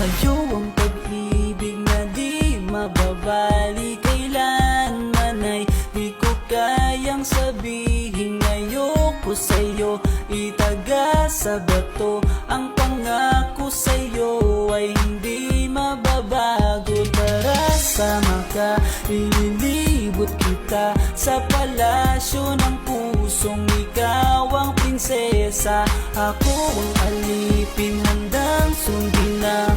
Sa'yo ang pag-ibig na di mababali, kailanman ay di ko kayang sabihin. Ayoko sa'yo itaga sa bato, ang pangako sa'yo ay hindi mababago. Tara sama ka, ililibot kita sa palasyo ng pusong ikaw ang prinsesa. Ako ang alipin, handang sundin na